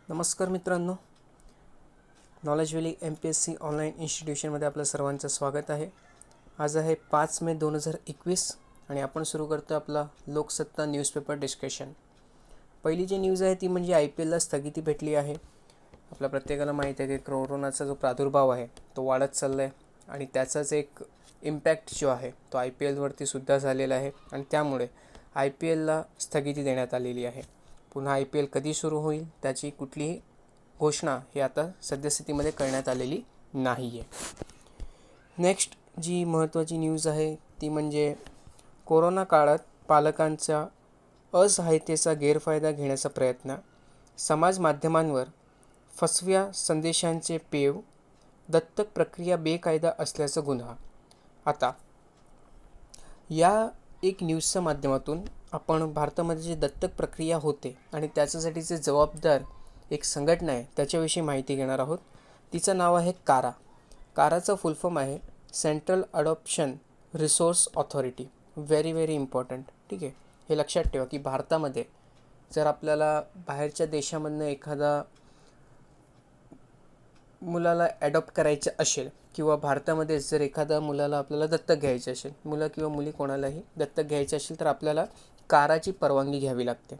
नमस्कार मित्रांनो, knowledge valley MPSC online इन्स्टिट्यूशनमध्ये आपलं सर्वांचं स्वागत आहे. आज आहे 5 मे 2021 आणि आपण सुरू करतो आपला लोकसत्ता न्यूजपेपर डिस्कशन. पहिली जी न्यूज आहे ती म्हणजे IPLला स्थगिती भेटली आहे. आपल्या प्रत्येकाला माहीत आहे की कोरोनाचा जो प्रादुर्भाव आहे तो वाढत चालला आहे आणि त्याचाच एक इम्पॅक्ट जो आहे तो IPLवरती सुद्धा झालेला आहे आणि त्यामुळे IPLला स्थगिती देण्यात आलेली आहे. पुन्हा IPL कधी सुरू होईल त्याची कुठलीही घोषणा ही आता सद्यस्थितीमध्ये करण्यात आलेली नाही आहे. नेक्स्ट जी महत्त्वाची न्यूज आहे ती म्हणजे कोरोना काळात पालकांच्या असहायतेचा गैरफायदा घेण्याचा प्रयत्न, समाज माध्यमांवर फसव्या संदेशांचे पेव, दत्तक प्रक्रिया बेकायदा असल्याचा गुन्हा. आता या एक न्यूजच्या माध्यमातून आपण भारतामध्ये जे दत्तक प्रक्रिया होते आणि त्याच्यासाठीचे जबाबदार एक संघटना आहे त्याच्याविषयी माहिती घेणार आहोत. तिचं नाव आहे कारा. काराचं फुल फॉर्म आहे central adoption resource authority. Very important. ठीक आहे, हे लक्षात ठेवा की भारतामध्ये जर आपल्याला बाहेरच्या देशामधनं एखादा मुलाला ॲडॉप्ट करायचं असेल किंवा भारतामध्ये जर एखादा मुलाला आपल्याला दत्तक घ्यायचे असेल, मुलं किंवा मुली कोणालाही दत्तक घ्यायचे असेल तर आपल्याला काराची परवानगी घ्यावी लागते.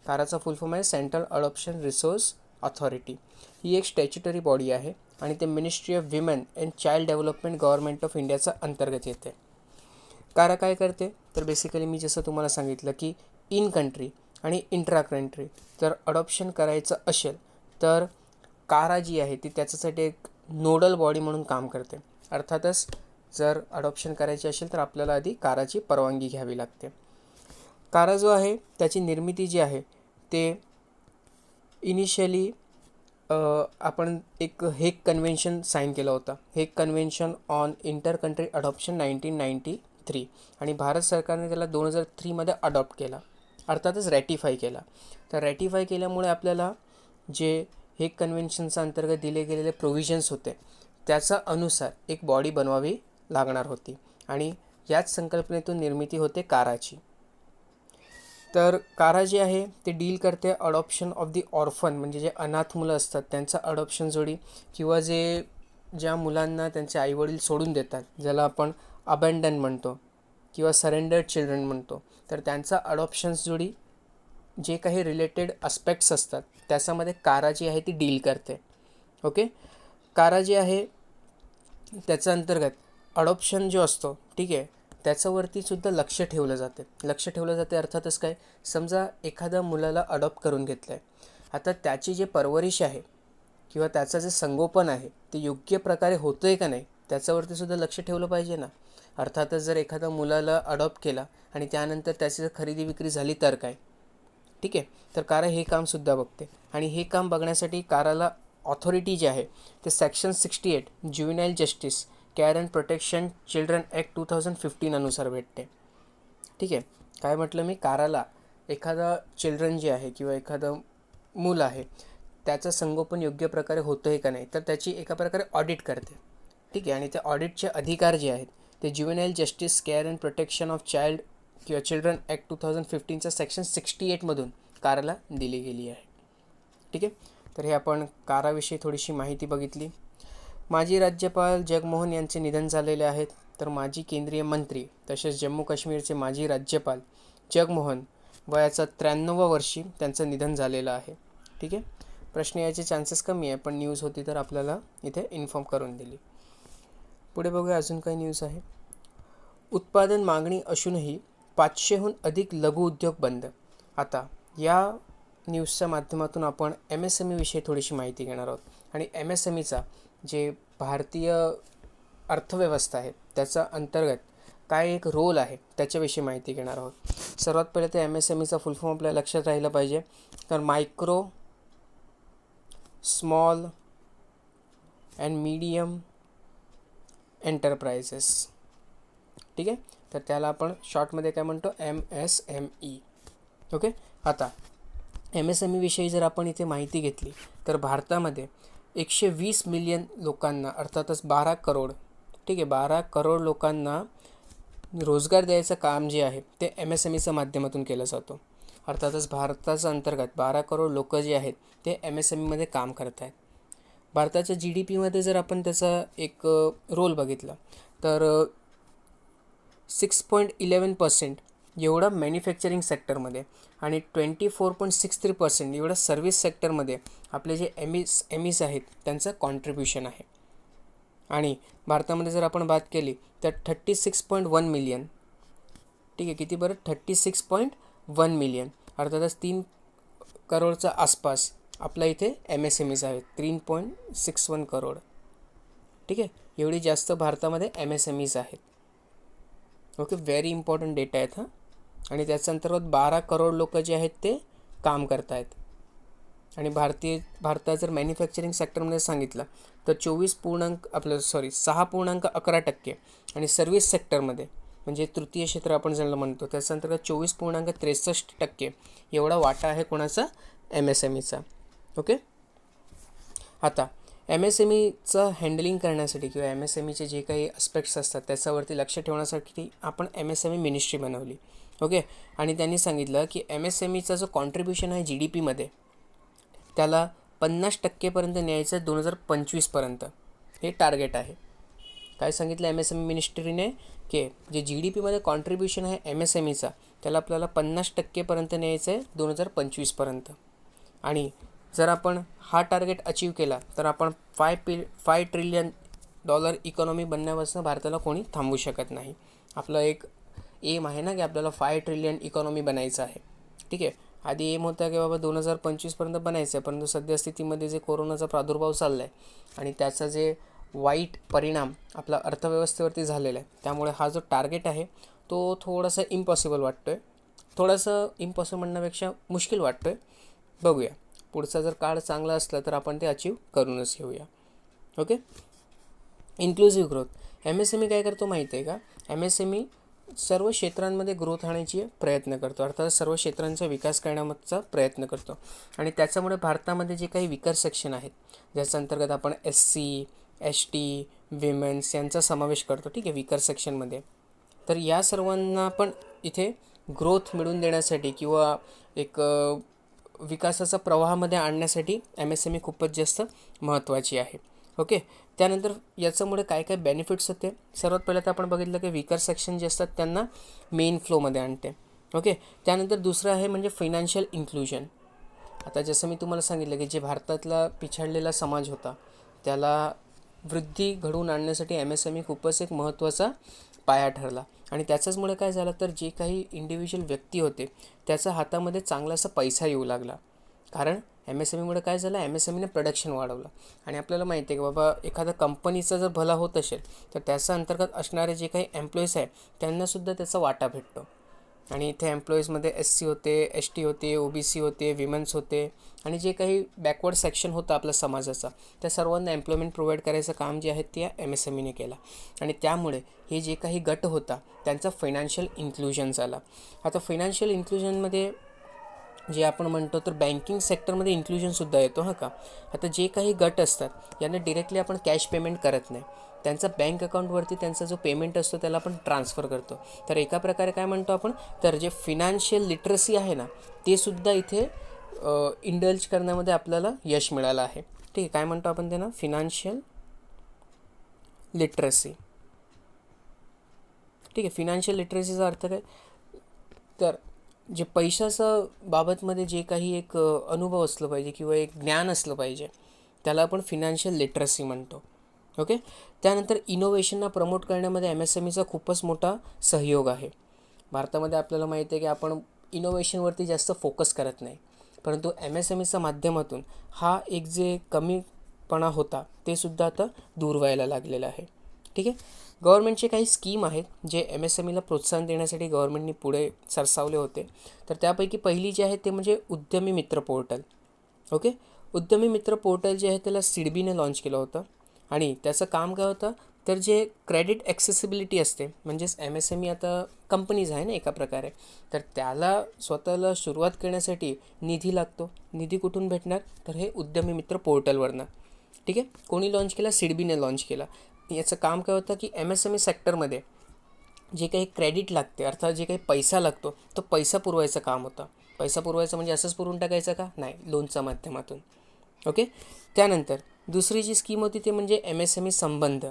काराचा फुल फॉर्म आहे सेंट्रल अडॉप्शन रिसोर्स ऑथॉरिटी. ही एक स्टॅच्युटरी बॉडी आहे आणि ते ministry of women and child development government of इंडियाचा अंतर्गत येते. कारा काय करते तर बेसिकली मी जसं तुम्हाला सांगितलं की इन कंट्री आणि इंट्रा कंट्री जर अडॉप्शन करायचं असेल तर कारा जी आहे ती त्याच्यासाठी एक नोडल बॉडी म्हणून काम करते. अर्थातच जर अडॉप्शन करायचे असेल तर आपल्याला आधी काराची परवानगी घ्यावी लागते. कारा जो आहे त्याची निर्मिती जी आहे ते इनिशियली आपण एक हेग कन्व्हेन्शन साईन केला होता. Hague convention on inter country adoption 1993 आणि भारत सरकारने त्याला 2003 अडॉप्ट केला, अर्थातच रॅटिफाय केला. तर रॅटिफाय केल्यामुळे आपल्याला जे हेग कन्व्हेन्शनच्या अंतर्गत दिले गेलेले प्रोव्हिजन्स होते त्याचा अनुसार एक बॉडी बनवावी लागणार होती आणि याच संकल्पनेतून निर्मिती होते काराची. तर कारा जे आहे ते डील करते अडॉप्शन ऑफ दी ऑर्फन, म्हणजे जे अनाथ मुलं असतात त्यांचा अडॉप्शन जोडी किंवा ज्या मुलांना त्यांचे आईवडील सोडून देतात, ज्याला आपण अबॅन्डन म्हणतो किंवा सरेंडर्ड चिल्ड्रन म्हणतो, तर त्यांचा अडॉप्शन्स जोडी जे काही रिलेटेड अस्पेक्ट्स असतात त्याच्यामध्ये कारा जी आहे ती डील करते. ओके, कारा जी आहे त्याच्या अंतर्गत अडॉप्शन जो असतो, ठीक आहे, त्याच्यावरती सुद्धा लक्ष ठेवलं जाते. अर्थातच काय, समजा एखाद्या मुलाला अडॉप्ट करून घेतलं आहे, आता त्याची जे परवरिश आहे किंवा त्याचं जे संगोपन आहे ते योग्य प्रकारे होतं आहे का नाही त्याच्यावरती सुद्धा लक्ष ठेवलं पाहिजे ना. अर्थातच जर एखाद्या मुलाला अडॉप्ट केला आणि त्यानंतर त्याची जर खरेदी विक्री झाली तर काय, ठीक आहे, तर कारा हे कामसुद्धा बघते आणि हे काम बघण्यासाठी काराला ऑथॉरिटी जी आहे ते section 68 juvenile justice care and protection children act 2015 अनुसार भेटते. ठीक आहे, काय म्हटलं मी, काराला एखादा चिल्ड्रन जे आहे किंवा एखादं मूल आहे त्याचं संगोपन योग्य प्रकारे होतं आहे का नाही तर त्याची एका प्रकारे ऑडिट करते. ठीक आहे, आणि त्या ऑडिटचे अधिकार जे आहेत ते juvenile justice care and protection of child किंवा चिल्ड्रन ॲक्ट 2015च्या सेक्शन 68मधून काराला दिली गेली आहे. ठीक आहे, तर हे आपण काराविषयी थोडीशी माहिती बघितली. माजी राज्यपाल जगमोहन यांचे निधन झालेले आहेत. तर माजी केंद्रीय मंत्री तसेच जम्मू काश्मीरचे माजी राज्यपाल जगमोहन वयाचा 93व्या वर्षी त्यांचं निधन झालेलं आहे. ठीक आहे, प्रश्न याचे चान्सेस कमी आहे पण न्यूज होती तर आपल्याला इथे इन्फॉर्म करून दिली. पुढे बघूया अजून काही न्यूज आहे. उत्पादन मागणी असूनही 500हून अधिक लघु उद्योग बंद. आता या न्यूजच्या माध्यमातून आपण MSME विषयी थोडीशी माहिती घेणार आहोत आणि MSMEचा जे भारतीय अर्थव्यवस्था आहे त्याचा अंतर्गत काय एक रोल आहे त्याच्याविषयी माहिती घेणार आहोत. सर्वात पहिले ते MSMEचा फुल फॉर्म आपल्या लक्षात राहिलं पाहिजे. तर micro small and medium enterprises. ठीक आहे, तर त्याला आपण शॉर्टमध्ये काय म्हणतो, MSME. ओके, आता MSME विषयी जर आपण इथे माहिती घेतली तर भारतामध्ये 120 मिलियन लोकांना, अर्थातच 12 करोड, ठीक आहे, 12 करोड लोकांना रोजगार द्यायचं काम जे आहे ते MSMEच्या माध्यमातून केलं जातं. अर्थातच भारताच्या अंतर्गत 12 करोड लोक जे आहेत ते MSMEमध्ये काम करत आहेत. भारताच्या GDPमध्ये जर आपण त्याचा एक रोल बघितला तर 6.11% एवढा मॅन्युफॅक्चरिंग सेक्टरमध्ये आणि 24.63% एवढं सर्व्हिस सेक्टरमध्ये आपले जे एमईस आहेत त्यांचं कॉन्ट्रीब्युशन आहे. आणि भारतामध्ये जर आपण बात केली तर 36.1 मिलियन, ठीक आहे, किती बरं, 36.1 मिलियन, अर्थातच 3 करोडच्या आसपास आपल्या इथे MSMEs आहेत. 3.61 करोड, ठीक आहे, एवढी जास्त भारतामध्ये MSMEs आहेत. ओके, व्हेरी इम्पॉर्टंट डेटा आहेत हां. आणि त्याच्या अंतर्गत 12 करोड लोक जे आहेत ते काम करत आहेत. आणि भारतात जर मॅन्युफॅक्चरिंग सेक्टरमध्ये सांगितलं तर 6.11% आणि सर्व्हिस सेक्टरमध्ये म्हणजे तृतीय क्षेत्र आपण ज्याला म्हणतो त्याच्या अंतर्गत 24.63% एवढा वाटा आहे कोणाचा, MSMEचा. ओके, आता MSMEचं हँडलिंग करण्यासाठी किंवा MSMEचे जे काही ॲस्पेक्ट्स असतात त्याच्यावरती लक्ष ठेवण्यासाठी आपण MSME मिनिस्ट्री बनवली. ओके, आणि त्यांनी सांगितलं की MSMEचा जो कॉन्ट्रीब्युशन आहे GDPमध्ये त्याला 50% न्यायचं आहे 2025पर्यंत. हे टार्गेट आहे. काय सांगितलं MSME मिनिस्ट्रीने की जे GDPमध्ये कॉन्ट्रीब्युशन आहे MSMEचा त्याला आपल्याला 50% न्यायचं आहे 2025पर्यंत. आणि जर आपण हा टार्गेट अचीव केला तर आपण $5 ट्रिलियन इकॉनॉमी बनण्यापासून भारताला कोणी थांबवू शकत नाही. आपलं एक एम आहे ना की आपल्याला 5 ट्रिलियन इकॉनॉमी बनायचं आहे. ठीक आहे, आधी एम होता की बाबा 2025पर्यंत बनायचं आहे, परंतु सद्यस्थितीमध्ये जे कोरोनाचा प्रादुर्भाव चालला आहे आणि त्याचा जे वाईट परिणाम आपला अर्थव्यवस्थेवरती झालेला आहे त्यामुळे हा जो टार्गेट आहे तो थोडासा इम्पॉसिबल वाटतो आहे. थोडंसं इम्पॉसिबल म्हणण्यापेक्षा मुश्किल वाटतो आहे. बघूया, पुढचा जर काळ चांगला असला तर आपण ते अचीव करूनच घेऊया. Okay, inclusive growth. MSME काय करतो माहिती आहे का, MSME सर्व क्षेत्रांमध्ये ग्रोथ आणायची प्रयत्न करतो, अर्थात सर्व क्षेत्रांचा विकास करण्याचा प्रयत्न करतो. आणि त्याच्यामुळे भारतामध्ये जे काही विकर सेक्शन आहेत ज्याच्या अंतर्गत आपण SC, ST, विमेन्स यांचा समावेश करतो, ठीक आहे, विकर सेक्शनमध्ये. तर या सर्वांना पण इथे ग्रोथ मिळवून देण्यासाठी किंवा एक विकासाचा प्रवाहामध्ये आणण्यासाठी MSME खूपच जास्त महत्त्वाची आहे. ओके, त्यानंतर याच्यामुळे काय काय बेनिफिट्स होते. सर्वात पहिलं तर आपण बघितलं की विकर सेक्शन जे असतात त्यांना मेन फ्लोमध्ये आणते. ओके, त्यानंतर दुसरं आहे म्हणजे फायनान्शियल इन्क्लुजन. आता जसं मी तुम्हाला सांगितलं की जे भारतातला पिछाडलेला समाज होता त्याला वृद्धी घडवून आणण्यासाठी MSME खूपच एक महत्त्वाचा पाया ठरला. आणि त्याच्याचमुळे काय झालं तर जे काही इंडिव्हिज्युअल व्यक्ती होते त्याच्या हातामध्ये चांगलासा पैसा येऊ लागला. कारण MSMEमुळे काय झालं, MSMEने प्रोडक्शन वाढवलं. आणि आपल्याला माहिती आहे की बाबा एखाद्या कंपनीचा जर भला होत असेल तर त्याच्या अंतर्गत असणारे जे काही एम्प्लॉईज आहे त्यांनासुद्धा त्याचा वाटा भेटतो. आणि इथे एम्प्लॉईजमध्ये SC होते, ST होते, OBC होते, विमेन्स होते आणि जे काही बॅकवर्ड सेक्शन होतं आपल्या समाजाचा त्या सर्वांना एम्प्लॉयमेंट प्रोव्हाइड करायचं काम जे आहे ते MSMEने केलं. आणि त्यामुळे हे जे काही गट होता त्यांचा फायनान्शियल इन्क्लुजन झाला. आता फायनान्शियल इन्क्लुजनमध्ये जे आपण म्हणतो तर बँकिंग सेक्टरमध्ये इन्क्लुजनसुद्धा येतो हां का. आता जे काही गट असतात यांना डिरेक्टली आपण कॅश पेमेंट करत नाही, त्यांचा बँक अकाउंटवरती त्यांचा जो पेमेंट असतो त्याला आपण ट्रान्सफर करतो. तर एका प्रकारे काय म्हणतो आपण तर जे फिनान्शियल लिटरसी आहे ना ते सुद्धा इथे इंडल्ज करण्यामध्ये आपल्याला यश मिळालं आहे. ठीक आहे, काय म्हणतो आपण त्यांना, फिनान्शियल लिटरसी. ठीक आहे, फिनान्शियल लिटरसीचा अर्थ काय तर जे पैशाचं बाबतमध्ये जे काही एक अनुभव असलं पाहिजे किंवा एक ज्ञान असलं पाहिजे त्याला आपण फिनान्शियल लिटरसी म्हणतो. ओके, त्यानंतर इनोव्हेशनला प्रमोट करण्यामध्ये MSMEचा खूपच मोठा सहयोग आहे. भारतामध्ये आपल्याला माहिती आहे की आपण इनोव्हेशनवरती जास्त फोकस करत नाही, परंतु MSMEच्या माध्यमातून हा एक जे कमीपणा होता ते सुद्धा आता दूर व्हायला लागलेलं आहे. ठीक आहे, गव्हर्नमेंटचे काही स्कीम आहेत जे MSMEला प्रोत्साहन देण्यासाठी गव्हर्नमेंटनी पुढे सरसावले होते. तर त्यापैकी पहिली जी आहे ते म्हणजे उद्यमी मित्र पोर्टल. ओके, उद्यमी मित्र पोर्टल जे आहे त्याला सिडबीने लॉन्च केलं होतं. आणि त्याचं काम काय होतं तर जे क्रेडिट ॲक्सेसिबिलिटी असते म्हणजेच MSME आता कंपनीज आहे ना एका प्रकारे, तर त्याला स्वतःला सुरुवात करण्यासाठी निधी लागतो. निधी कुठून भेटणार तर हे उद्यमी मित्र पोर्टलवरनं. ठीक आहे, कोणी लॉन्च केला, सिडबीने लॉन्च केला. याचं काम काय होतं की MSME सेक्टरमध्ये जे काही क्रेडिट लागते अर्थात जे काही पैसा लागतो तो पैसा पुरवायचं काम होतं. पैसा पुरवायचा म्हणजे असंच पुरवून टाकायचं का? नाही, लोनच्या माध्यमातून. ओके. त्यानंतर दुसरी जी स्कीम होती ते म्हणजे MSME संबंध.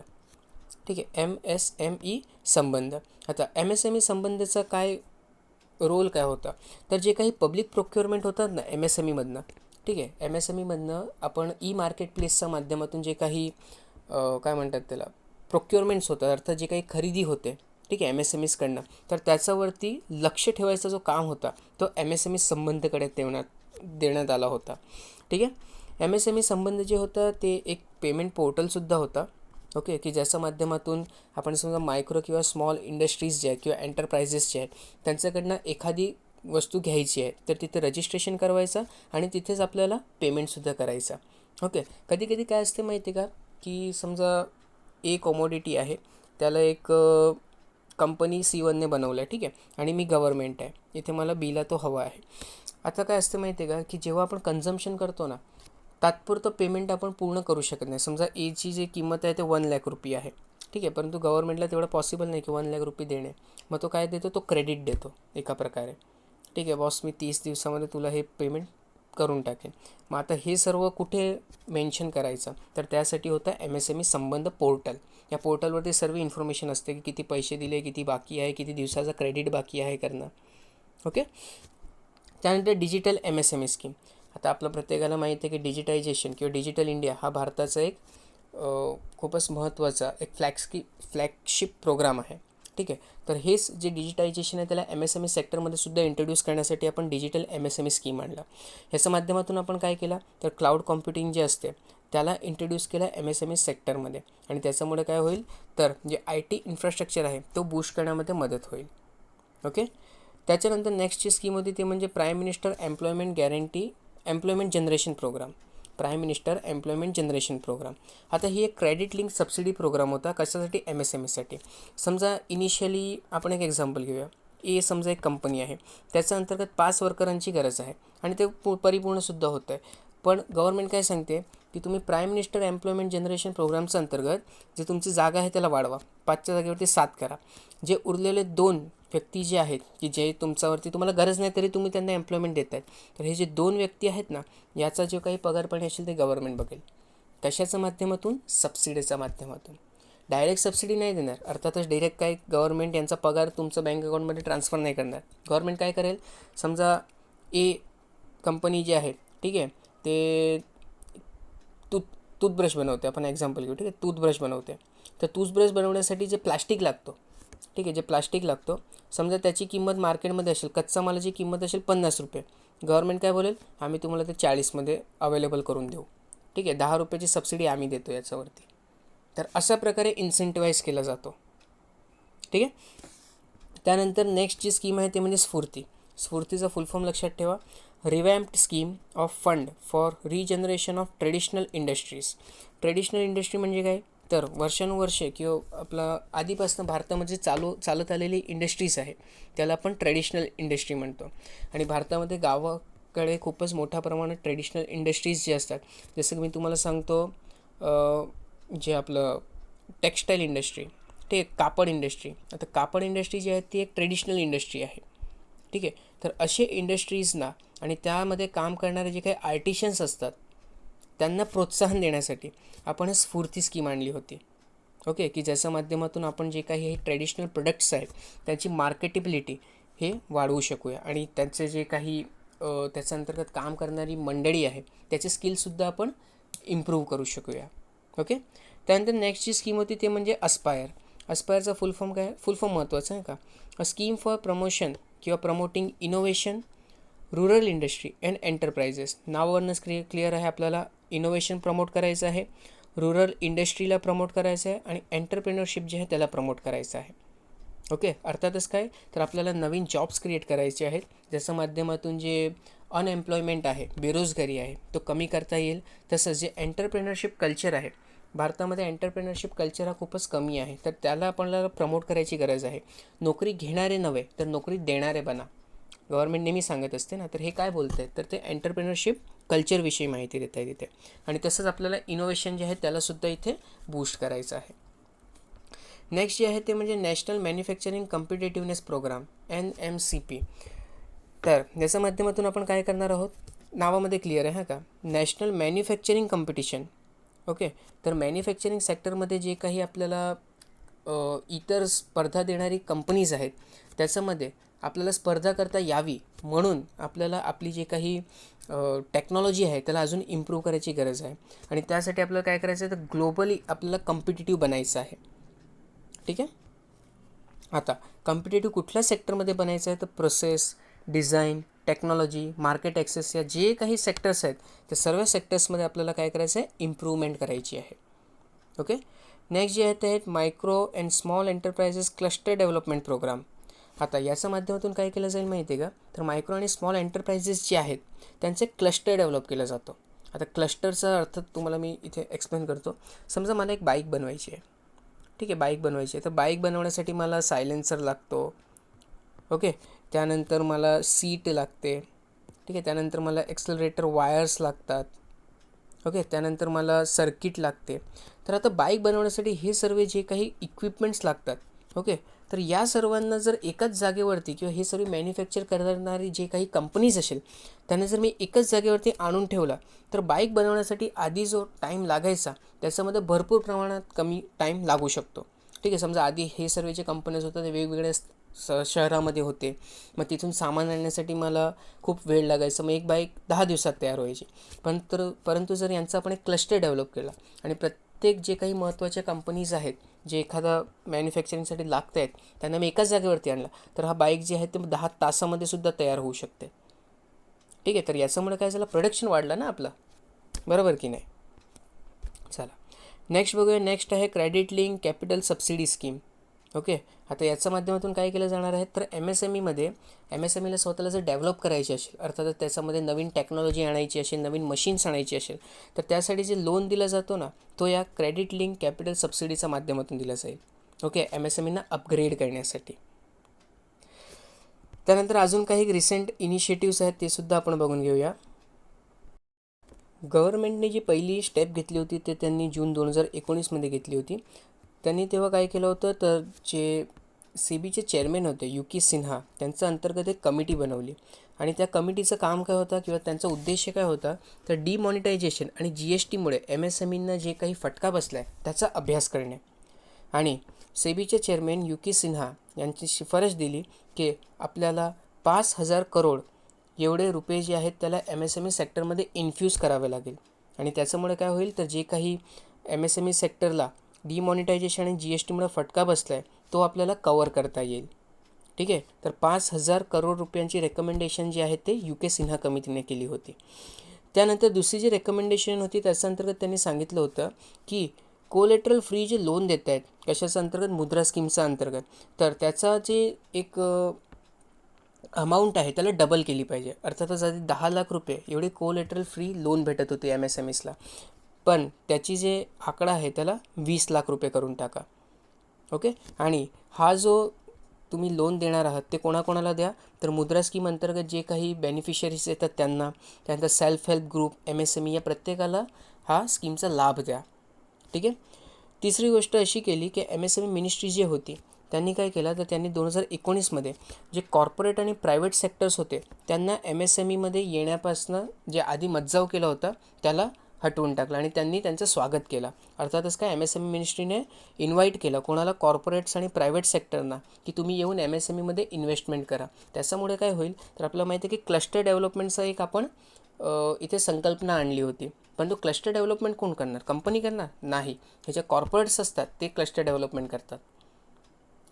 ठीक आहे, MSME संबंध. आता MSME संबंधचा काय रोल काय होता, तर जे काही पब्लिक प्रोक्युरमेंट होतात ना MSMEमधनं, ठीक आहे, MSMEमधनं आपण मार्केट प्लेसच्या माध्यमातून जे काही काय म्हणतात त्याला प्रोक्युरमेंट्स होतात, अर्थात जे काही खरेदी होते, ठीक आहे, MSMEsकडनं, तर त्याच्यावरती लक्ष ठेवायचा जो काम होता तो MSME संबंधकडे देण्यात आला होता. ठीक आहे. MSME संबंध जे होतं ते एक पेमेंट पोर्टलसुद्धा होता. ओके, की ज्याच्या माध्यमातून आपण समजा मायक्रो किंवा स्मॉल इंडस्ट्रीज जे आहेत किंवा एंटरप्राइजेस जे आहेत त्यांच्याकडनं एखादी वस्तू घ्यायची आहे तर तिथे रजिस्ट्रेशन करवायचं आणि तिथेच आपल्याला पेमेंटसुद्धा करायचा. ओके. कधी कधी काय असते माहिती आहे का, की समजा कमोडिटी आहे, त्याला एक कंपनी C1ने बनवलं आहे, ठीक आहे, आणि मी गव्हर्मेंट आहे, इथे मला बिला तो हवा आहे. आता काय असतं माहिती आहे का, की जेव्हा आपण कन्झम्पशन करतो ना, तात्पुरतं पेमेंट आपण पूर्ण करू शकत नाही. समजा ची जी किंमत आहे ते 1,00,000 रुपये आहे, ठीक आहे, परंतु गव्हर्मेंटला तेवढं पॉसिबल नाही की 1,00,000 रुपये देणे. मग तो काय देतो, तो क्रेडिट देतो एका प्रकारे. ठीक आहे बॉस, मी 30 दिवसामध्ये तुला हे पेमेंट करून टाकेन. मग आता हे सर्व कुठे मेन्शन करायचं, तर त्यासाठी होतं MSME संबंध पोर्टल. या पोर्टलवरती सर्व इन्फॉर्मेशन असते की किती पैसे दिले, किती बाकी आहे, किती दिवसाचा क्रेडिट बाकी आहे करणं. ओके. त्यानंतर डिजिटल MSME स्कीम. आता आपलं प्रत्येकाला माहिती आहे की डिजिटायझेशन किंवा डिजिटल इंडिया हा भारताचा एक खूपच महत्त्वाचा एक फ्लॅगशिप प्रोग्राम आहे. ठीक आहे. तर हेच जे डिजिटायझेशन आहे त्याला MSME सेक्टरमध्ये सुद्धा इंट्रोड्यूस करण्यासाठी आपण डिजिटल MSME स्कीम आणला. ह्याच्या माध्यमातून आपण काय केलं, तर क्लाउड कॉम्प्युटिंग जे असते त्याला इंट्रोड्यूस केलं MSME सेक्टरमध्ये, आणि त्याच्यामुळे काय होईल, तर जे IT इन्फ्रास्ट्रक्चर आहे तो बूस्ट करण्यामध्ये मदत होईल. ओके. त्याच्यानंतर नेक्स्टची स्कीम होती ते म्हणजे prime minister employment generation program. Prime minister employment generation program. आता ही एक क्रेडिट लिंक सबसिडी प्रोग्राम होता. कशासाठी, MSMEसाठी. समजा इनिशियली आपण एक एक्झाम्पल घेऊया. समजा एक कंपनी आहे, त्याच्या अंतर्गत 5 वर्करांची गरज आहे आणि ते परिपूर्णसुद्धा होतं आहे. पण गव्हर्मेंट काय सांगते की तुम्ही प्राईम मिनिस्टर एम्प्लॉयमेंट जनरेशन प्रोग्रामच्या अंतर्गत जे तुमची जागा आहे त्याला वाढवा, 5च्या जागेवरती 7 करा. जे उरलेले 2 व्यक्ती जे आहेत की जे तुमच्यावरती तुम्हाला गरज नाही तरी तुम्ही त्यांना एम्प्लॉयमेंट देत आहेत, तर हे जे 2 व्यक्ती आहेत ना, याचा जो काही पगारपणे असेल ते गव्हर्मेंट बघेल. कशाच्या माध्यमातून, सबसिडीच्या माध्यमातून. डायरेक्ट सबसिडी नाही देणार, अर्थातच डायरेक्ट काय गव्हर्मेंट यांचा पगार तुमचं बँक अकाउंटमध्ये ट्रान्सफर नाही करणार. गव्हर्मेंट काय करेल, समजा कंपनी जी आहे, ठीक आहे, ते टूथब्रश बनवते, आपण एक्झाम्पल घेऊ, ठीक आहे, टूथब्रश बनवते. तर टूथब्रश बनवण्यासाठी जे प्लास्टिक लागतो, ठीक आहे, जे प्लास्टिक लागतो, समजा त्याची किंमत मार्केटमध्ये असेल, कच्चा मालाची किंमत असेल 50 रुपये. गव्हर्मेंट काय बोलेल, आम्ही तुम्हाला ते 40मध्ये अवेलेबल करून देऊ. ठीक आहे, 10 रुपयाची सबसिडी आम्ही देतो याच्यावरती. तर अशा प्रकारे इन्सेंटिवाईज केला जातो. ठीक आहे. त्यानंतर नेक्स्ट जी स्कीम आहे ते म्हणजे स्फूर्ती. स्फूर्तीचा फुल फॉर्म लक्षात ठेवा, revamped scheme of fund for regeneration of traditional industries. Traditional industry म्हणजे काय, तर वर्षानुवर्षे किंवा आपला आधीपासून भारतामध्ये चालत आलेली इंडस्ट्रीज आहे त्याला आपण ट्रेडिशनल इंडस्ट्री म्हणतो. आणि भारतामध्ये गावाकडे खूपच मोठ्या प्रमाणात ट्रेडिशनल इंडस्ट्रीज जे असतात, जसं की मी तुम्हाला सांगतो जे आपलं टेक्स्टाईल इंडस्ट्री, ते कापड इंडस्ट्री. आता कापड इंडस्ट्री जी आहे ती एक ट्रेडिशनल इंडस्ट्री आहे. ठीक आहे. तर असे इंडस्ट्रीजना आणि त्यामध्ये काम करणारे जे काही आर्टिशन्स असतात त्यांना प्रोत्साहन देण्यासाठी आपण स्फूर्ती स्कीम आणली होती. ओके, की ज्याच्या माध्यमातून आपण जे काही हे ट्रेडिशनल प्रोडक्ट्स आहेत त्यांची मार्केटेबिलिटी हे वाढवू शकूया आणि त्यांचे जे काही त्याच्या अंतर्गत काम करणारी मंडळी आहे त्याचे स्किलसुद्धा आपण इम्प्रूव्ह करू शकूया. ओके. त्यानंतर नेक्स्टची स्कीम होती ते म्हणजे अस्पायर. अस्पायरचा फुल फॉर्म काय, फुल फॉर्म महत्त्वाचा आहे का, अ स्कीम फॉर प्रमोशन किंवा promoting innovation rural industry and enterprises. नावावरूनच क्लिअर आहे, आपल्याला इनोव्हेशन प्रमोट करायचं आहे, रुरल इंडस्ट्रीला प्रमोट करायचं आहे आणि एंटरप्रेन्योरशिप जे आहे त्याला प्रमोट करायचं आहे. ओके. अर्थातच काय, तर आपल्याला नवीन जॉब्स क्रिएट करायचे आहेत ज्याच्या माध्यमातून जे अनएम्प्लॉयमेंट आहे, बेरोजगारी आहे, तो कमी करता येईल. तसंच जे एंटरप्रेन्योरशिप कल्चर आहे, भारतामध्ये एंटरप्रेन्योरशिप कल्चर हा खूपच कमी आहे, तर त्याला आपल्याला प्रमोट करायची गरज आहे. नोकरी घेणारे नव्हे तर नोकरी देणारे बना, गव्हर्मेंट नेहमी सांगत असते ना. तर हे काय बोलत आहेत, तर ते एंटरप्रेन्योरशिप कल्चरविषयी माहिती देत आहे तिथे. आणि तसंच आपल्याला इनोव्हेशन जे आहे त्यालासुद्धा इथे बूस्ट करायचं आहे. नेक्स्ट जे आहे ते म्हणजे नॅशनल मॅन्युफॅक्चरिंग कम्पिटेटिव्हनेस प्रोग्राम, NMCP. तर याच्या माध्यमातून आपण काय करणार आहोत, नावामध्ये क्लिअर आहे का, नॅशनल मॅन्युफॅक्चरिंग कॉम्पिटिशन. ओके, तर मॅन्युफॅक्चरिंग सेक्टरमध्ये जे काही आपल्याला इतर स्पर्धा देणारी कंपनीज आहेत त्याच्यामध्ये आपल्याला स्पर्धा करता यावी म्हणून आपल्याला आपली जे काही टेक्नॉलॉजी आहे त्याला अजून इम्प्रूव्ह करायची गरज आहे. आणि त्यासाठी आपल्याला काय करायचं आहे, तर ग्लोबली आपल्याला कॉम्पिटिटिव्ह बनायचं आहे. ठीक आहे. आता कॉम्पिटिटिव्ह कुठल्या सेक्टरमध्ये बनायचं आहे, तर process, design, technology, market access या जे काही सेक्टर्स आहेत त्या सर्व सेक्टर्समध्ये आपल्याला काय करायचं आहे, इम्प्रूव्हमेंट करायची आहे. ओके. नेक्स्ट जे आहेत ते आहेत micro and small enterprises cluster development program. आता याच्या माध्यमातून काय केलं जाईल माहिती आहे का, तर मायक्रो आणि स्मॉल एंटरप्राइजेस जे आहेत त्यांचे क्लस्टर डेव्हलप केलं जातं. आता क्लस्टरचा अर्थ तुम्हाला मी इथे एक्सप्लेन करतो. समजा मला एक बाईक बनवायची आहे. ठीक आहे, बाईक बनवायची आहे. तर बाईक बनवण्यासाठी मला सायलेन्सर लागतो. ओके, त्यानंतर मला सीट लागते. ठीक आहे, त्यानंतर मला एक्सेलरेटर वायर्स लागतात. ओके, त्यानंतर मला सर्किट लागते. तर आता बाईक बनवण्यासाठी हे सर्व जे काही इक्विपमेंट्स लागतात, ओके, तर या सर्वांना जर एकाच जागेवरती किंवा हे सर्व मॅन्युफॅक्चर करणारी जे काही कंपनीज असेल त्यांना जर मी एकच जागेवरती आणून ठेवला तर बाईक बनवण्यासाठी आधी जो टाईम लागायचा त्याच्यामध्ये भरपूर प्रमाणात कमी टाईम लागू शकतो. ठीक आहे, समजा आधी हे सर्व जे कंपनीज होतात ते वेगवेगळ्या शहरामध्ये होते, मग तिथून सामान आणण्यासाठी मला खूप वेळ लागायचा, मग एक बाईक 10 दिवसात तयार व्हायची. परंतु जर यांचा आपण एक क्लस्टर डेव्हलप केला आणि प्रत्येक जे काही महत्त्वाच्या कंपनीज आहेत जे एखादा मॅन्युफॅक्चरिंगसाठी लागत आहेत त्यांना मी एकाच जागेवरती आणला तर हा बाईक जे आहे ते 10 तासामध्ये सुद्धा तयार होऊ शकते. ठीक आहे, तर याच्यामुळे काय झालं, प्रोडक्शन वाढलं ना आपलं, बरोबर की नाही. चला नेक्स्ट बघूया. नेक्स्ट आहे credit link capital subsidy scheme. Okay, आता याच्या माध्यमातून काय केलं जाणार आहे, तर एम एस एम ईला स्वतःला जर डेव्हलप करायची असेल, अर्थातच त्याच्यामध्ये नवीन टेक्नॉलॉजी आणायची असेल, नवीन मशीन्स आणायची असेल, तर त्यासाठी जे लोन दिला जातो ना तो या क्रेडिट लिंक कॅपिटल सबसिडीच्या माध्यमातून दिला जाईल. ओके, एम एस एम ईना अपग्रेड करण्यासाठी. त्यानंतर अजून काही रिसेंट इनिशिएटिव्स आहेत ते सुद्धा आपण बघून घेऊया. गव्हर्नमेंटने जी पहिली स्टेप घेतली होती ते त्यांनी जून 2019मध्ये घेतली होती. त्यांनी तेव्हा काय केलं होतं, तर जे सेबीचे चेअरमॅन होते युकी सिन्हा त्यांच्या अंतर्गत एक कमिटी बनवली आणि त्या कमिटीचं काम काय होतं किंवा त्यांचा उद्देश काय होता, तर डिमॉनिटायझेशन आणि जी एस टीमुळे एम एस एम ईंना जे काही फटका बसला आहे त्याचा अभ्यास करणे. आणि सेबीचे चेअरमॅन युकी सिन्हा यांची शिफारस दिली की आपल्याला 5,000 करोड एवढे रुपये जे आहेत त्याला एम एस एम ई सेक्टरमध्ये इन्फ्यूज करावे लागेल. आणि त्याच्यामुळे काय होईल, तर जे काही एम एस एम ई सेक्टरला डिमॉनिटायझेशन आणि जी एस टीमुळे फटका बसला आहे तो आपल्याला कवर करता येईल. ठीक आहे, तर 5,000 करोड रुपयांची रेकमेंडेशन जी आहे ते यू के सिन्हा कमिटीने केली होती. त्यानंतर दुसरी जी रेकमेंडेशन होती त्याच्या अंतर्गत त्यांनी सांगितलं होतं की कोलेटरल फ्री जे लोन देत आहेत कशाच्या अंतर्गत, मुद्रा स्कीमच्या अंतर्गत, तर त्याचा जे एक अमाऊंट आहे त्याला डबल केली पाहिजे. अर्थातच आधी 10 लाख रुपये एवढे कोलेटरल फ्री लोन भेटत होते एम एस एम ईसला, पण त्याची जे आकडा आहे त्याला 20 लाख रुपये करून टाका. ओके, आणि हा जो तुम्ही लोन देणार आहात ते कोणाकोणाला द्या, तर मुद्रा स्कीम अंतर्गत जे काही बेनिफिशरीज येतात त्यांना, त्यानंतर self help group, M S M E या प्रत्येकाला हा स्कीमचा लाभ द्या. ठीक आहे. तिसरी गोष्ट अशी केली की M S M E ministry जी होती त्यांनी काय केलं, तर त्यांनी 2019मध्ये जे कॉर्पोरेट आणि प्रायव्हेट सेक्टर्स होते त्यांना एम एस एम ईमध्ये येण्यापासून जे आधी मज्जाव केला होता त्याला हटवून टाकलं आणि त्यांनी त्यांचं स्वागत केलं. अर्थातच काय एम एस एम ई मिनिस्ट्रीने इन्व्हाइट केलं कोणाला, कॉर्पोरेट्स आणि प्रायव्हेट सेक्टरना, की तुम्ही येऊन एम एस एम ईमध्ये इन्व्हेस्टमेंट करा. त्याच्यामुळे काय होईल, तर आपल्याला माहिती आहे की क्लस्टर डेव्हलपमेंटचा एक आपण इथे संकल्पना आणली होती. पण तो क्लस्टर डेव्हलपमेंट कोण करणार, कंपनी करणार नाही, ह्याच्या कॉर्पोरेट्स असतात ते क्लस्टर डेव्हलपमेंट करतात.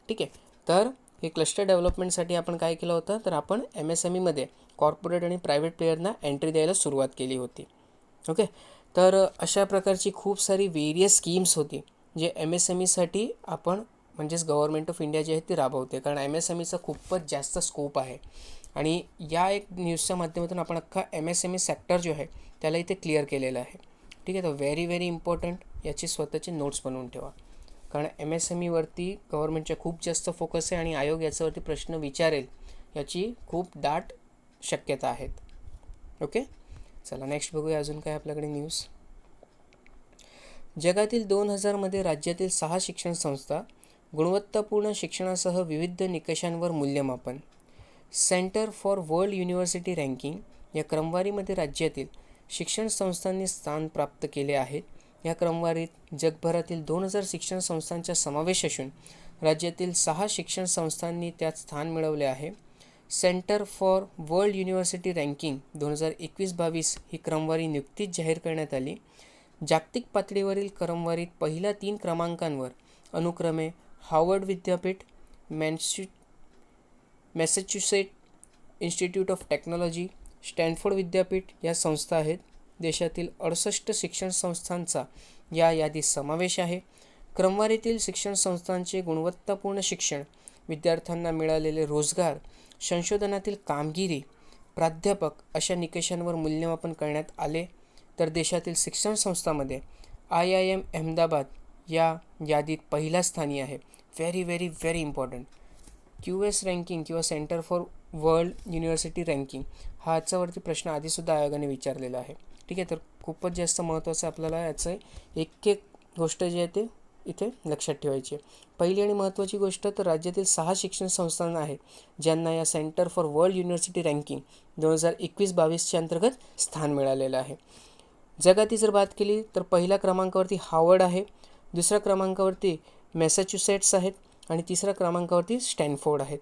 ठीक आहे, तर हे क्लस्टर डेव्हलपमेंटसाठी आपण काय केलं होतं, तर आपण एम एस एम ईमध्ये कॉर्पोरेट आणि प्रायव्हेट प्लेयरना एंट्री द्यायला सुरुवात केली होती. ओके, तर अशा प्रकारची खूप सारी वेरियस स्कीम्स होती जे एम एस एम ईसाठी आपण म्हणजेच गव्हर्नमेंट ऑफ इंडिया जे आहे ते राबवते, कारण एम एस एम ईचा खूपच जास्त स्कोप आहे. आणि या एक न्यूजच्या माध्यमातून आपण अख्खा M S M E sector जो आहे त्याला इथे क्लिअर केलेलं आहे. ठीक आहे, तर व्हेरी इम्पॉर्टंट याची स्वतःचे नोट्स बनवून ठेवा, कारण एम एस एम ईवरती गव्हर्नमेंटच्या खूप जास्त फोकस आहे आणि आयोग याच्यावरती प्रश्न विचारेल याची खूप दाट शक्यता आहेत. ओके, चला नेक्स्ट बघूया अजून काय आपल्याकडे न्यूज. जगातील 2000मध्ये राज्यातील 6 शिक्षण संस्था गुणवत्तापूर्ण शिक्षणासह विविध निकषांवर मूल्यमापन. Centre for world university ranking या क्रमवारीमध्ये राज्यातील शिक्षण संस्थांनी स्थान प्राप्त केले आहेत. या क्रमवारीत जगभरातील 2000 शिक्षण संस्थांचा समावेश असून राज्यातील 6 शिक्षण संस्थांनी त्यात स्थान मिळवले आहे. Centre for world university ranking 2021-22 ही क्रमवारी नुकतीच जाहीर करण्यात आली. जागतिक पातळीवरील क्रमवारीत पहिल्या 3 क्रमांकांवर अनुक्रमे हार्वर्ड विद्यापीठ, मॅसेच्युसेट इन्स्टिट्यूट ऑफ टेक्नॉलॉजी, स्टॅनफोर्ड विद्यापीठ या संस्था आहेत. देशातील 68 शिक्षण संस्थांचा या यादीत समावेश आहे. क्रमवारीतील शिक्षण संस्थांचे गुणवत्तापूर्ण शिक्षण, विद्यार्थ्यांना मिळालेले रोजगार, संशोधनातील कामगिरी, प्राध्यापक अशा निकषांवर मूल्यमापन करण्यात आले. तर देशातील शिक्षण संस्थांमध्ये IIM अहमदाबाद या यादीत पहिल्या स्थानी आहे. Very important. QS रँकिंग किंवा centre for world university ranking हा याच्यावरती प्रश्न आधीसुद्धा आयोगाने विचारलेला आहे. ठीक आहे, तर खूपच जास्त महत्त्वाचं आपल्याला याचं एक गोष्ट जी आहे ते इथे लक्षात ठेवायची आहे. पहिली आणि महत्त्वाची गोष्ट तर राज्यातील 6 शिक्षण संस्थांना आहे ज्यांना या centre for world university ranking 2021-22च्या अंतर्गत स्थान मिळालेलं आहे. जगाती जर बात केली तर पहिल्या क्रमांकावरती हार्वर्ड आहे, दुसऱ्या क्रमांकावरती मॅसेच्युसेट्स आहेत आणि तिसऱ्या क्रमांकावरती स्टॅनफोर्ड आहेत.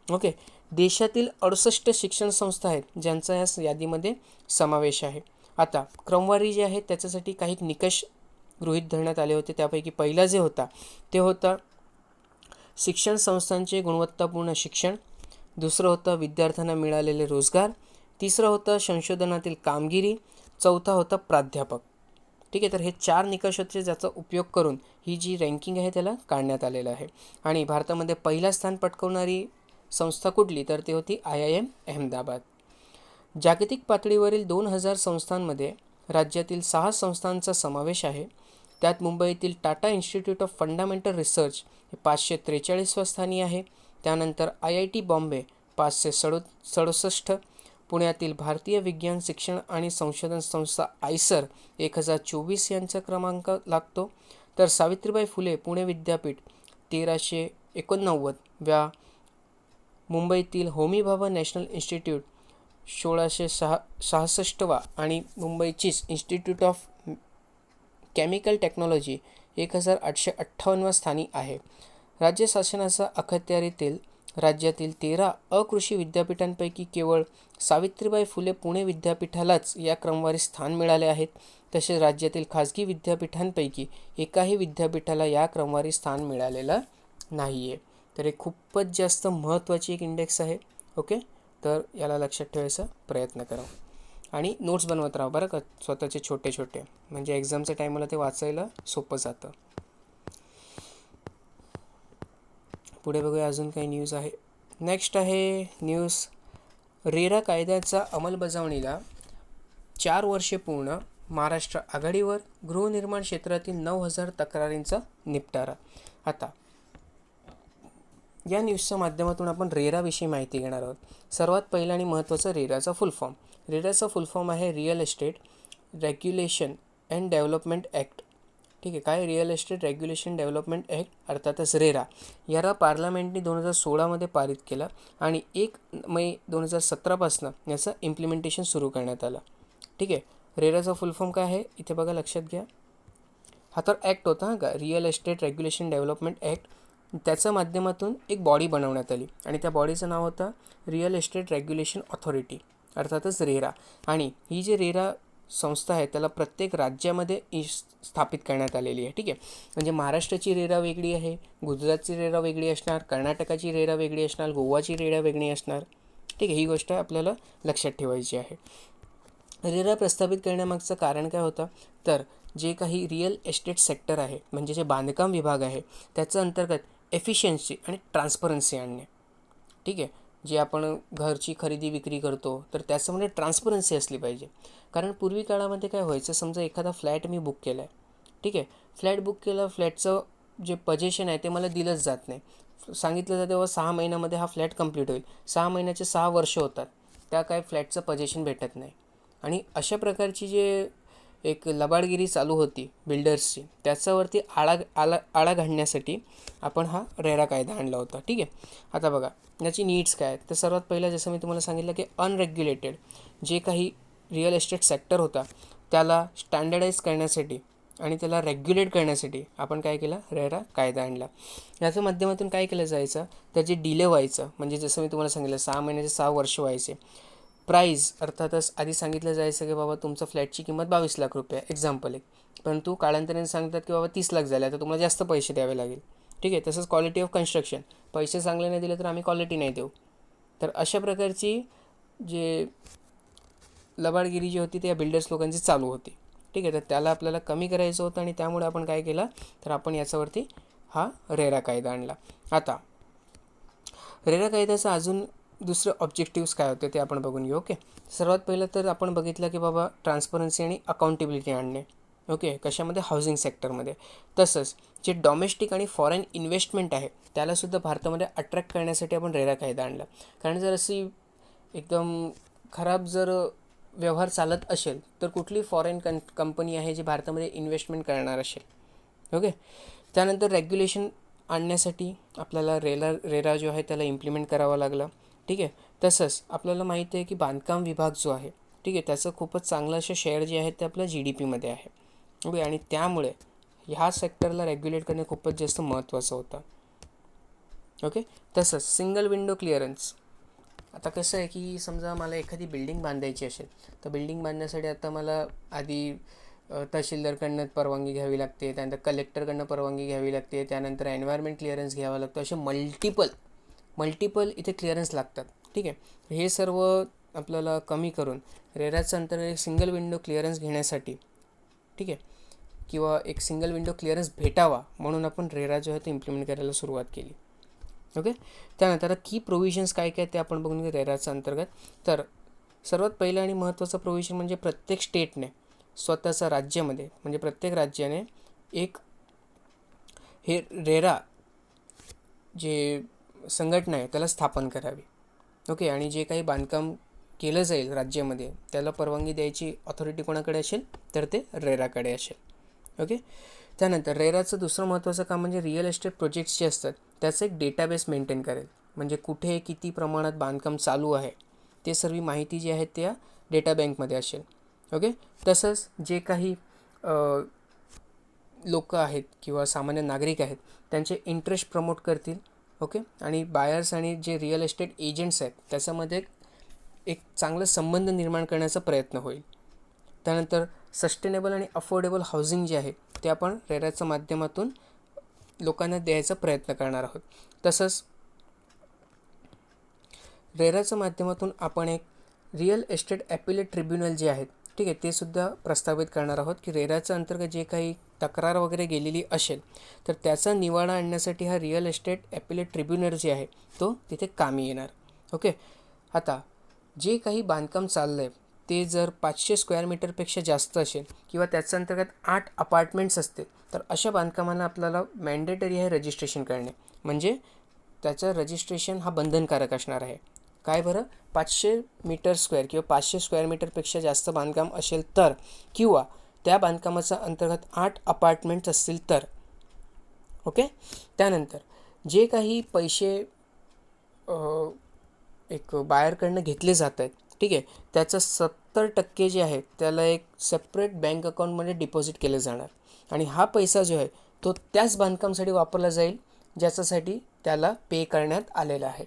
ओके, देशातील 68 शिक्षण संस्था आहेत ज्यांचा या यादीमध्ये समावेश आहे. आता क्रमवारी जी आहे त्याच्यासाठी काही निकष गृहीत धरण्यात आले होते. त्यापैकी पहिला जे होता ते होता शिक्षण संस्थांचे गुणवत्तापूर्ण शिक्षण, दुसरं होतं विद्यार्थ्यांना मिळालेले रोजगार, तिसरं होतं संशोधनातील कामगिरी, चौथा होता प्राध्यापक. ठीक आहे, तर हे 4 निकष होते ज्याचा उपयोग करून ही जी रँकिंग आहे त्याला काढण्यात आलेलं आहे. आणि भारतामध्ये पहिला स्थान पटकावणारी संस्था कुठली तर ती होती IIM अहमदाबाद. जागतिक पातळीवरील 2000 संस्थांमध्ये राज्यातील 6 संस्थांचा समावेश आहे. त्यात मुंबईतील Tata institute of fundamental research हे 543व्या स्थानी आहे. त्यानंतर IIT बॉम्बे 567, पुण्यातील भारतीय विज्ञान शिक्षण आणि संशोधन संस्था आयसर 1024 यांचा क्रमांक लागतो. तर सावित्रीबाई फुले पुणे विद्यापीठ 1389व्या, मुंबईतील होमी भाभा नॅशनल इन्स्टिट्यूट 1666वा आणि मुंबईचीच इन्स्टिट्यूट ऑफ केमिकल टेक्नॉलॉजी 1858व्या स्थानी आहे. राज्य शासनाच्या अखत्यारीतील राज्यातील 13 अकृषी विद्यापीठांपैकी केवळ सावित्रीबाई फुले पुणे विद्यापीठालाच या क्रमवारीत स्थान मिळाले आहेत. तसेच राज्यातील खाजगी विद्यापीठांपैकी एकाही विद्यापीठाला या क्रमवारीत स्थान मिळालेलं नाही आहे. तर हे खूपच जास्त महत्त्वाची एक इंडेक्स आहे. ओके, तर याला लक्षात ठेवायचा प्रयत्न करा आणि नोट्स बनवत राहा बरं का, स्वतःचे छोटे म्हणजे एक्झामच्या टायमाला ते वाचायला सोपं जातं. पुढे बघूया अजून काही न्यूज आहे. नेक्स्ट आहे न्यूज, रेरा कायद्याच्या अंमलबजावणीला 4 वर्षे पूर्ण, महाराष्ट्र आघाडीवर, गृहनिर्माण क्षेत्रातील 9000 तक्रारींचा निपटारा. आता या न्यूजच्या माध्यमातून आपण रेराविषयी माहिती घेणार आहोत. सर्वात पहिला आणि महत्त्वाचा रेराचा फुल फॉर्म. रेराचा फुल फॉर्म आहे real estate regulation and development act. ठीक आहे, काय real estate regulation development act अर्थातच रेरा. याला पार्लमेंटने 2016मध्ये पारित केला आणि 1 मे 2017पासून याचं इम्प्लिमेंटेशन सुरू करण्यात आलं. ठीक आहे, रेराचा फुल फॉर्म काय आहे इथे बघा, लक्षात घ्या. हा तर ॲक्ट होता का, real estate regulation development act. त्याच्या माध्यमातून एक बॉडी बनवण्यात आली आणि त्या बॉडीचं नाव होतं रिअल एस्टेट रेग्युलेशन ऑथॉरिटी अर्थातच रेरा. आणि ही जी रेरा संस्था आहे त्याला प्रत्येक राज्यामध्ये स्थापित करण्यात आलेली आहे. ठीक आहे, म्हणजे महाराष्ट्राची रेरा वेगळी आहे, गुजरातची रेरा वेगळी असणार, कर्नाटकाची रेरा वेगळी असणार, गोवाची रेरा वेगळी असणार. ठीक आहे, ही गोष्ट आपल्याला लक्षात ठेवायची आहे. रेरा प्रस्थापित करण्यामागचं कारण काय होतं तर जे काही रिअल एस्टेट सेक्टर आहे म्हणजे जे बांधकाम विभाग आहे त्याच्या अंतर्गत एफिशियन्सी आणि ट्रान्सपरन्सी आणणे. ठीक आहे, जे आपण घरची खरेदी विक्री करतो तर त्याच्यामध्ये ट्रान्सपरन्सी असली पाहिजे. कारण पूर्वी काळामध्ये काय व्हायचं, समजा एखादा फ्लॅट मी बुक केला आहे. ठीक आहे, फ्लॅट बुक केला, फ्लॅटचं जे पजेशन आहे ते मला दिलंच जात नाही. सांगितलं जातं तेव्हा 6 महिन्यामध्ये हा फ्लॅट कंप्लीट होईल. 6 महिन्याचे 6 वर्ष होतात, त्या काय फ्लॅटचं पजेशन भेटत नाही. आणि अशा प्रकारची जे एक लबाडगिरी चालू होती बिल्डर्सची, त्याच्यावरती आळा घालण्यासाठी आपण हा रेरा कायदा आणला होता. ठीक आहे. आता बघा याची नीड्स काय आहेत. तर सर्वात पहिलं जसं मी तुम्हाला सांगितलं की अनरेग्युलेटेड जे काही रिअल एस्टेट सेक्टर होता त्याला स्टँडर्डाईज करण्यासाठी आणि त्याला रेग्युलेट करण्यासाठी आपण काय केलं, रेरा कायदा आणला. याच्या माध्यमातून काय केलं जायचं, त्याचे डिले व्हायचं. म्हणजे जसं मी तुम्हाला सांगितलं 6 महिन्याचे 6 वर्ष व्हायचे. प्राईज अर्थातच आधी सांगितलं जायचं की बाबा तुमचं फ्लॅटची किंमत 22 लाख रुपये एक्झाम्पल आहे, परंतु कालांतराने सांगतात की बाबा 30 लाख झाले, आता तुम्हाला जास्त पैसे द्यावे लागेल. ठीक आहे. तसंच क्वालिटी ऑफ कन्स्ट्रक्शन, पैसे चांगले नाही दिले तर आम्ही क्वालिटी नाही देऊ. तर अशा प्रकारची जे लबाडगिरी जी होती त्या बिल्डर्स लोकांची चालू होती. ठीक आहे. तर त्याला आपल्याला कमी करायचं होतं आणि त्यामुळे आपण काय केलं, तर आपण याच्यावरती हा रेरा कायदा आणला. आता रेरा कायद्याचा अजून दुसरं ऑब्जेक्टिव्स काय होते ते आपण बघून घेऊ. ओके. सर्वात पहिलं तर आपण बघितलं की बाबा ट्रान्सपरन्सी आणि अकाउंटेबिलिटी आणणे. ओके. कशामध्ये, हाऊसिंग सेक्टरमध्ये. तसंच जे डॉमेस्टिक आणि फॉरेन इन्व्हेस्टमेंट आहे त्यालासुद्धा भारतामध्ये अट्रॅक्ट करण्यासाठी आपण रेरा कायदा आणला. कारण जर अशी एकदम खराब जर व्यवहार चालत असेल तर कुठली फॉरेन कंपनी आहे जी भारतामध्ये इन्व्हेस्टमेंट करणार असेल. ओके. त्यानंतर रेग्युलेशन आणण्यासाठी आपल्याला रेरा जो आहे त्याला इम्प्लिमेंट करावा लागला. ठीक आहे. तसंच आपल्याला माहिती आहे की बांधकाम विभाग जो आहे, ठीक आहे, त्याचं खूपच चांगलं असे शेअर जे आहेत ते आपल्या GDPमध्ये आहे. ओके. आणि त्यामुळे ह्या सेक्टरला रेग्युलेट करणे खूपच जास्त महत्त्वाचं होतं. ओके. तसंच सिंगल विंडो क्लिअरन्स. आता कसं आहे की समजा मला एखादी बिल्डिंग बांधायची असेल तर बिल्डिंग बांधण्यासाठी आता मला आधी तहसीलदारकडनं परवानगी घ्यावी लागते, त्यानंतर कलेक्टरकडनं परवानगी घ्यावी लागते, त्यानंतर एन्व्हायरमेंट क्लिअरन्स घ्यावा लागतो. असे मल्टिपल इथे क्लिअरन्स लागतात. ठीक आहे. हे सर्व आपल्याला कमी करून रेराचं अंतर्गत एक सिंगल विंडो क्लिअरन्स घेण्यासाठी, ठीक आहे, किंवा एक सिंगल विंडो क्लिअरन्स भेटावा म्हणून आपण रेरा जो आहे तो इम्प्लिमेंट करायला सुरुवात केली. ओके. त्यानंतर की प्रोव्हिजन्स काय काय ते आपण बघून घेऊ रेराच्या अंतर्गत. तर सर्वात पहिलं आणि महत्त्वाचं प्रोव्हिजन म्हणजे प्रत्येक स्टेटने स्वतःच्या राज्यामध्ये, म्हणजे प्रत्येक राज्याने एक हे रेरा जे संघटना आहे त्याला स्थापन करावी. ओके. आणि जे काही बांधकाम केलं जाईल राज्यामध्ये त्याला परवानगी द्यायची ऑथॉरिटी कोणाकडे असेल, तर ते रेराकडे असेल. ओके. त्यानंतर रेराचं दुसरं महत्त्वाचं काम म्हणजे रिअल एस्टेट प्रोजेक्ट्स जे असतात त्याचं एक डेटाबेस मेंटेन करेल. म्हणजे कुठे किती प्रमाणात बांधकाम चालू आहे ते सर्व माहिती जी आहे त्या डेटा बँकमध्ये असेल. ओके. तसंच जे काही लोक आहेत किंवा सामान्य नागरिक आहेत त्यांचे इंटरेस्ट प्रमोट करतील. ओके. आणि बायर्स आणि जे रिअल एस्टेट एजंट्स आहेत त्याच्यामध्ये एक चांगला संबंध निर्माण करण्याचा प्रयत्न होईल. त्यानंतर सस्टेनेबल आणि अफोर्डेबल हाऊसिंग जे आहे ते आपण रेराच्या माध्यमातून लोकांना द्यायचा प्रयत्न करणार आहोत. तसंच रेराच्या माध्यमातून आपण एक रिअल एस्टेट ॲपिलेट ट्रिब्युनल जे आहेत, ठीक आहे, ते सुद्धा प्रस्तावित करणार आहोत की रेराच्या अंतर्गत जे काही तक्रार वगैरे गेलेली असेल तर त्याचा निवाडा आणण्यासाठी हा रिअल एस्टेट ॲपिलेट ट्रिब्युनल जे आहे तो तिथे कामी येणार. ओके. आता जे काही बांधकाम चाललं आहे ते जर 500 स्क्वेअर मीटरपेक्षा जास्त असेल किंवा त्याच्या अंतर्गत 8 अपार्टमेंट्स असतील तर अशा बांधकामांना आपल्याला मॅन्डेटरी आहे रजिस्ट्रेशन करणे. म्हणजे त्याचं रजिस्ट्रेशन हा बंधनकारक असणार आहे. काय बरं, 500 मीटर स्क्वेअर किंवा 500 स्क्वेअर मीटरपेक्षा जास्त बांधकाम असेल तर, किंवा त्या बांधकामाचा अंतर्गत 8 अपार्टमेंट्स असतील तर. ओके. त्यानंतर जे काही पैसे एक बायरकडनं घेतले जात आहेत, ठीक आहे, त्याचं 70% जे आहे त्याला एक सेपरेट बँक अकाउंटमध्ये डिपॉझिट केलं जाणार आणि हा पैसा जो आहे तो त्याच बांधकामासाठी वापरला जाईल ज्याच्यासाठी त्याला पे करण्यात आलेला आहे.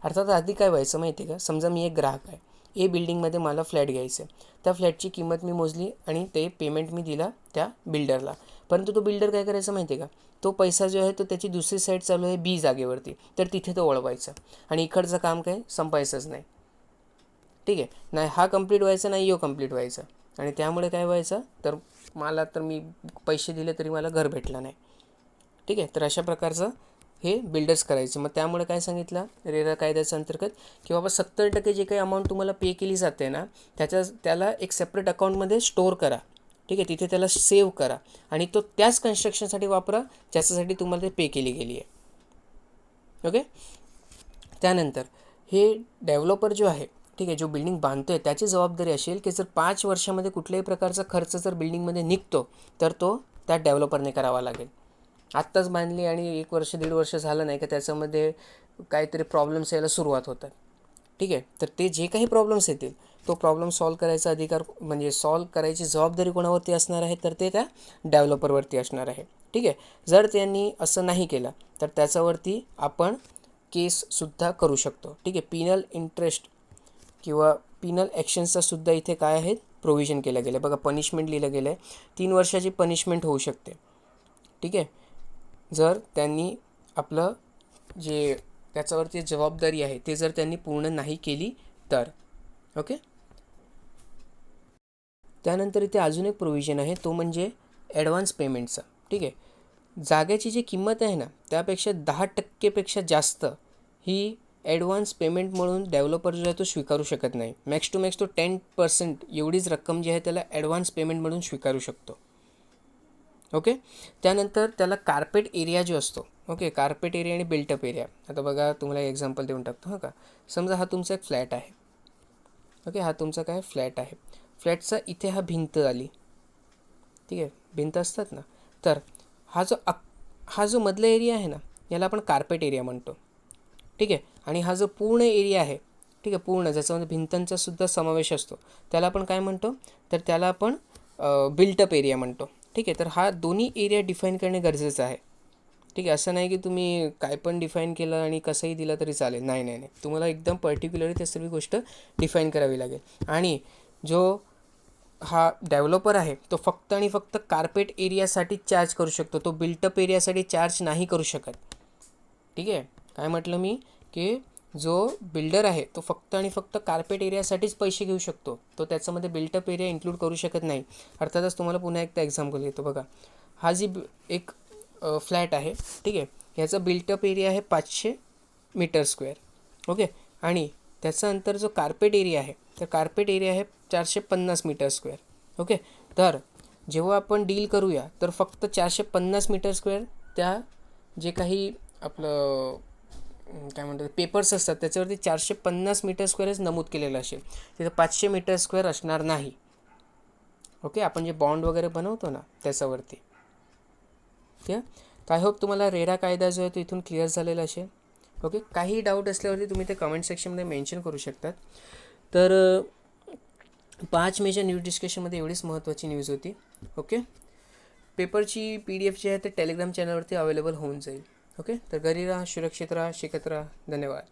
अर्थात आधी काय व्हायचं माहिती आहे का, समजा मी एक ग्राहक आहे, ए बिल्डिंगमध्ये मला फ्लॅट घ्यायचं आहे, त्या फ्लॅटची किंमत मी मोजली आणि ते पेमेंट मी दिला त्या बिल्डरला. परंतु तो बिल्डर काय करायचं माहिती आहे का, तो पैसा जो आहे तो त्याची दुसरी साईड चालू आहे बी जागेवरती, तर तिथे तो वळवायचा आणि इकडचं काम काय संपायचंच नाही. ठीक आहे. नाही हा कंप्लीट व्हायचा नाही यो कंप्लीट व्हायचा आणि त्यामुळे काय व्हायचं तर मला तर मी पैसे दिले तरी मला घर भेटलं नाही. ठीक आहे. तर अशा प्रकारचं हे बिल्डर्स करायचे. मग त्यामुळे काय सांगितलं रेरा कायद्याच्या अंतर्गत की बाबा 70% जे काही अमाऊंट तुम्हाला पे केली जाते ना त्याला एक सेपरेट अकाउंटमध्ये स्टोअर करा. ठीक आहे. तिथे त्याला सेव्ह करा आणि तो त्याच कन्स्ट्रक्शनसाठी वापरा ज्याच्यासाठी तुम्हाला ते पे केली गेली आहे. ओके. त्यानंतर हे डेव्हलपर जो आहे ठीक आहे, जो बिल्डिंग बांधतो आहे त्याची जबाबदारी असेल की जर 5 वर्षामध्ये कुठल्याही प्रकारचा खर्च जर बिल्डिंगमध्ये निघतो तर तो त्या डेव्हलपरने करावा लागेल. आत्ताच बांधली आणि 1 वर्ष 1.5 वर्ष झालं नाही का त्याच्यामध्ये काहीतरी प्रॉब्लेम्स यायला सुरुवात होतात. ठीक आहे, तर ते जे काही प्रॉब्लेम्स येतील तो प्रॉब्लेम सॉल्व करायचा अधिकार म्हणजे सॉल्व करायची जबाबदारी कोणावरती असणार आहे तर ते त्या डेव्हलपरवरती असणार आहे. ठीक आहे, जर त्यांनी असं नाही केलं तर त्याच्यावरती आपण केससुद्धा करू शकतो. ठीक आहे, पिनल इंटरेस्ट किंवा पिनल ॲक्शन्सचा सुद्धा इथे काय आहे प्रोव्हिजन केलं गेलं आहे. बघा पनिशमेंट लिहिलं गेलं आहे, 3 वर्षाची पनिशमेंट होऊ शकते. ठीक आहे, जर त्यांनी आपलं जे त्याच्यावरती जबाबदारी आहे ते जर त्यांनी पूर्ण नाही केली तर. ओके, त्यानंतर इथे अजून एक प्रोव्हिजन आहे तो म्हणजे ॲडव्हान्स पेमेंटचा. ठीक आहे, जागेची जी किंमत आहे ना त्यापेक्षा 10% जास्त ही ॲडव्हान्स पेमेंट म्हणून डेव्हलपर जो आहे तो स्वीकारू शकत नाही. मॅक्स टू मॅक्स तो 10% एवढीच रक्कम जी आहे त्याला ॲडव्हान्स पेमेंट म्हणून स्वीकारू शकतो. ओके, त्यानंतर त्याला कार्पेट एरिया जो असतो. ओके, कार्पेट एरिया आणि बिल्टअप एरिया. आता बघा तुम्हाला एक्झाम्पल देऊन टाकतो हां का. समजा हा तुमचा एक फ्लॅट आहे. ओके, हा तुमचा काय फ्लॅट आहे. फ्लॅटचा इथे हा भिंत आली. ठीक आहे, भिंत असतात ना, तर हा जो मधला एरिया आहे ना याला आपण कार्पेट एरिया म्हणतो. ठीक आहे, आणि हा जो पूर्ण एरिया आहे, ठीक आहे, पूर्ण ज्याच्यामध्ये भिंतांचा सुद्धा समावेश असतो त्याला आपण काय म्हणतो तर त्याला आपण बिल्टअप एरिया म्हणतो. ठीक आहे, तर हा दोन्ही एरिया डिफाईन करणे गरजेचं आहे. ठीक आहे, असं नाही की तुम्ही काय पण डिफाईन केलं आणि कसंही दिलं तरी चालेल. नाही नाही नाही, तुम्हाला एकदम पर्टिक्युलरली ते सर्व गोष्ट डिफाईन करावी लागेल. आणि जो हा डेव्हलपर आहे तो फक्त आणि फक्त कार्पेट एरियासाठी चार्ज करू शकतो, तो बिल्टअप एरियासाठी चार्ज नाही करू शकत. ठीक आहे, काय म्हटलं मी की जो बिल्डर आहे तो फक्त आणि फक्त कार्पेट एरियासाठीच पैसे घेऊ शकतो, तो त्याच्यामध्ये बिल्टअप एरिया इन्क्लूड करू शकत नाही. अर्थातच तुम्हाला पुन्हा एकदा एक्झाम्पल घेतो. बघा हा जी एक फ्लॅट आहे, ठीक आहे, ह्याचा बिल्टअप एरिया आहे 500 मीटर स्क्वेअर. ओके, आणि त्याचा नंतर जो कार्पेट एरिया आहे तर कार्पेट एरिया आहे 450 मीटर स्क्वेअर. ओके, तर जेव्हा आपण डील करूया तर फक्त 450 मीटर स्क्वेअर त्या जे काही आपलं काय म्हणतात पेपर्स असतात त्याच्यावरती 450 मीटर स्क्वेअरच नमूद केलेलं असेल, तिथं 500 मीटर स्क्वेअर असणार नाही. ओके, आपण जे बॉन्ड वगैरे बनवतो ना त्याच्यावरती. ठीक आहे, तर आय होप तुम्हाला रेरा कायदा जो आहे तो इथून क्लिअर झालेला असेल. ओके, काही डाऊट असल्यावरती तुम्ही ते कमेंट सेक्शनमध्ये मेन्शन करू शकतात. तर 5 मेच्या न्यूज डिस्कशनमध्ये एवढीच महत्त्वाची न्यूज होती. ओके, पेपरची PDF जी आहे ते टेलिग्राम चॅनलवरती अवेलेबल होऊन जाईल. ओके, तर घरी राहा, सुरक्षित राहा, शिकत राहा. धन्यवाद.